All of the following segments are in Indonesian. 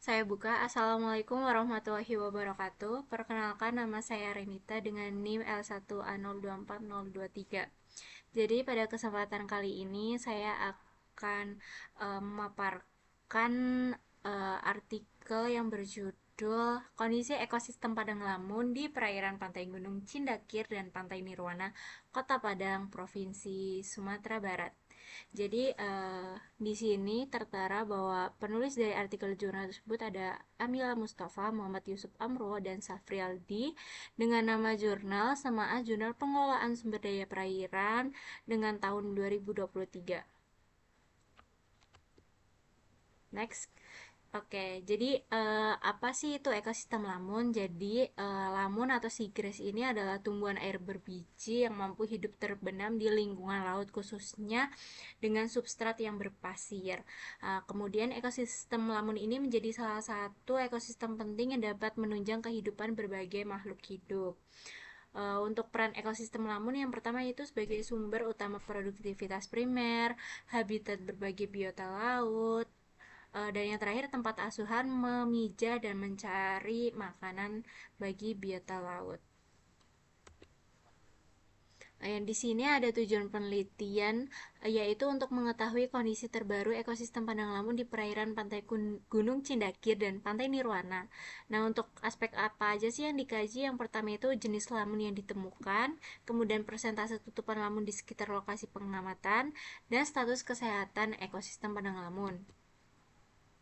Saya buka. Assalamualaikum warahmatullahi wabarakatuh. Perkenalkan, nama saya Renita dengan NIM L1A024023. Jadi pada kesempatan kali ini saya akan memaparkan artikel yang berjudul Kondisi Ekosistem Padang Lamun di Perairan Pantai Gunung Cindakir dan Pantai Nirwana, Kota Padang, Provinsi Sumatera Barat. Jadi di sini tertera bahwa penulis dari artikel jurnal tersebut ada Amila Mustafa, Muhammad Yusuf Amro, dan Safrialdi dengan nama jurnal Semaah Jurnal Pengelolaan Sumber Daya Perairan dengan tahun 2023. Next. Oke, jadi apa sih itu ekosistem lamun? Jadi lamun atau seagrass ini adalah tumbuhan air berbiji yang mampu hidup terbenam di lingkungan laut, khususnya dengan substrat yang berpasir. Kemudian ekosistem lamun ini menjadi salah satu ekosistem penting yang dapat menunjang kehidupan berbagai makhluk hidup. Untuk peran ekosistem lamun, yang pertama itu sebagai sumber utama produktivitas primer, habitat berbagai biota laut, dan yang terakhir tempat asuhan, memijah dan mencari makanan bagi biota laut. Yang di sini ada tujuan penelitian, yaitu untuk mengetahui kondisi terbaru ekosistem padang lamun di perairan pantai Gunung Cindakir dan Pantai Nirwana. Nah, untuk aspek apa aja sih yang dikaji? Yang pertama itu jenis lamun yang ditemukan, kemudian persentase tutupan lamun di sekitar lokasi pengamatan, dan status kesehatan ekosistem padang lamun.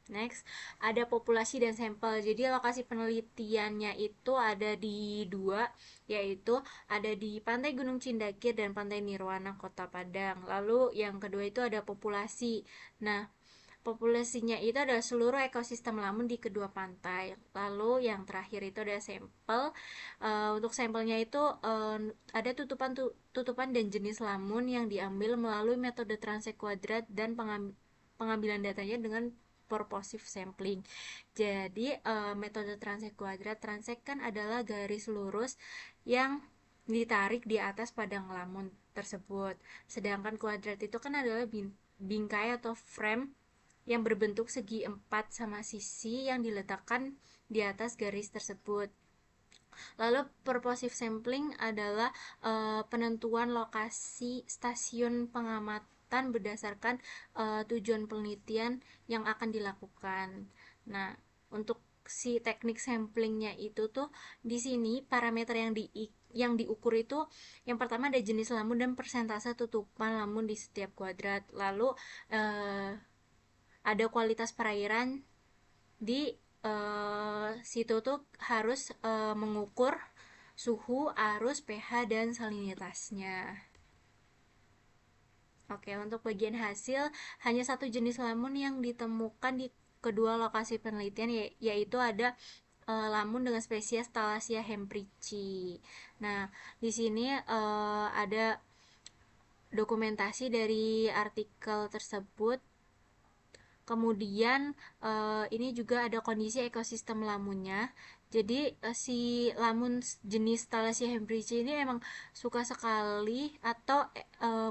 Next, ada populasi dan sampel. Jadi lokasi penelitiannya itu ada di dua, yaitu ada di Pantai Gunung Cindakir dan Pantai Nirwana, Kota Padang. Lalu yang kedua itu ada populasi. Nah, populasinya itu adalah seluruh ekosistem lamun di kedua pantai. Lalu yang terakhir itu ada sampel. Untuk sampelnya itu ada tutupan dan jenis lamun yang diambil melalui metode transek kuadrat dan pengambilan datanya dengan purposive sampling. Jadi metode transek kuadrat, transek kan adalah garis lurus yang ditarik di atas padang lamun tersebut. Sedangkan kuadrat itu kan adalah bingkai atau frame yang berbentuk segi empat sama sisi yang diletakkan di atas garis tersebut. Lalu purposive sampling adalah penentuan lokasi stasiun pengamatan berdasarkan tujuan penelitian yang akan dilakukan. Nah, untuk si teknik samplingnya itu tuh di sini parameter yang diukur itu yang pertama ada jenis lamun dan persentase tutupan lamun di setiap kuadrat. Lalu ada kualitas perairan di situ tuh harus mengukur suhu, arus, pH, dan salinitasnya. Oke, untuk bagian hasil hanya satu jenis lamun yang ditemukan di kedua lokasi penelitian, yaitu ada lamun dengan spesies Thalassia hempricci. Nah, di sini ada dokumentasi dari artikel tersebut. Kemudian ini juga ada kondisi ekosistem lamunnya. Jadi si lamun jenis Thalassia hempricci ini emang suka sekali atau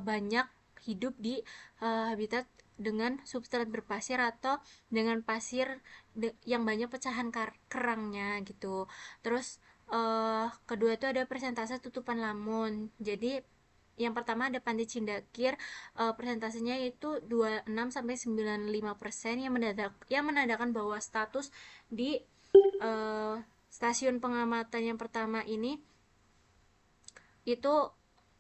banyak hidup di habitat dengan substrat berpasir atau dengan pasir yang banyak pecahan kerangnya gitu. Terus kedua itu ada persentase tutupan lamun. Jadi yang pertama ada Pantai Cindakir, persentasenya itu 26 sampai 95% yang menandakan bahwa status di uh, stasiun pengamatan yang pertama ini itu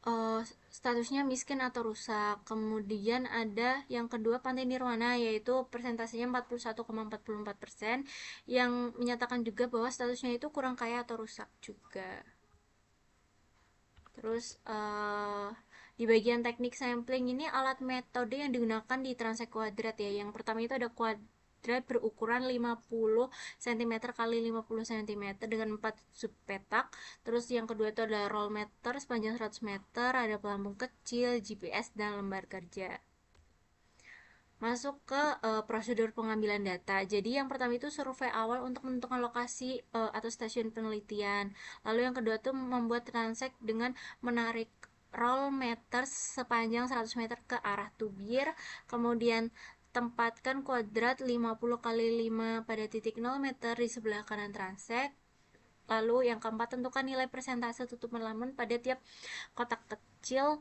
uh, statusnya miskin atau rusak. Kemudian ada yang kedua Pantai Nirwana, yaitu persentasenya 41,44% yang menyatakan juga bahwa statusnya itu kurang kaya atau rusak juga. Terus di bagian teknik sampling ini alat metode yang digunakan di transek kuadrat ya. Yang pertama itu ada kuadrat berukuran 50 cm kali 50 cm dengan 4 subpetak. Terus yang kedua itu ada roll meter sepanjang 100 meter, ada pelampung kecil, GPS, dan lembar kerja. Masuk ke prosedur pengambilan data. Jadi yang pertama itu survei awal untuk menentukan lokasi atau stasiun penelitian. Lalu yang kedua itu membuat transek dengan menarik roll meter sepanjang 100 meter ke arah tubir. Kemudian tempatkan kuadrat 50 kali 5 pada titik 0 meter di sebelah kanan transek. Lalu yang keempat, tentukan nilai persentase tutupan lamun pada tiap kotak kecil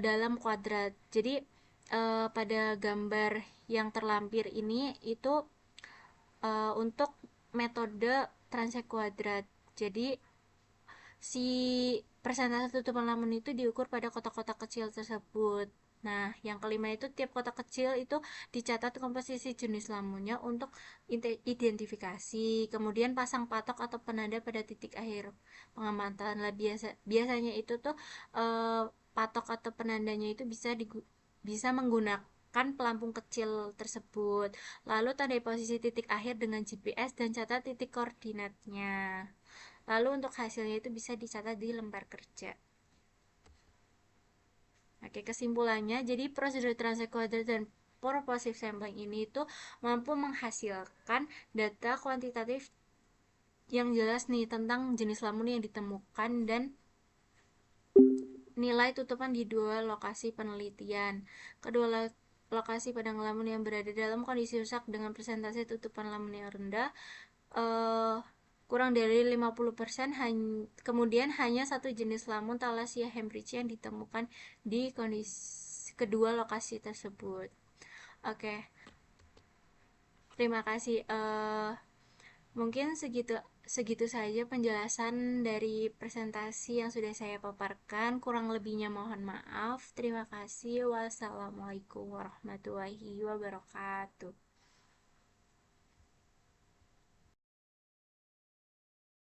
dalam kuadrat. Jadi pada gambar yang terlampir ini itu untuk metode transek kuadrat. Jadi si persentase tutupan lamun itu diukur pada kotak-kotak kecil tersebut. Nah, yang kelima itu tiap kotak kecil itu dicatat komposisi jenis lamunnya untuk identifikasi. Kemudian pasang patok atau penanda pada titik akhir pengamatan. Lah biasanya itu tuh patok atau penandanya itu bisa menggunakan pelampung kecil tersebut. Lalu tandai posisi titik akhir dengan GPS dan catat titik koordinatnya. Lalu untuk hasilnya itu bisa dicatat di lembar kerja. Oke, kesimpulannya, jadi prosedur transek kuadrat dan purposive sampling ini itu mampu menghasilkan data kuantitatif yang jelas nih tentang jenis lamun yang ditemukan dan nilai tutupan di dua lokasi penelitian. Kedua lokasi padang lamun yang berada dalam kondisi rusak dengan persentase tutupan lamun yang rendah eh, kurang dari 50%, kemudian hanya satu jenis lamun Thalassia hemprich yang ditemukan di kondisi kedua lokasi tersebut. Oke, terima kasih. Mungkin segitu segitu saja penjelasan dari presentasi yang sudah saya paparkan. Kurang lebihnya mohon maaf. Terima kasih. Wassalamualaikum warahmatullahi wabarakatuh.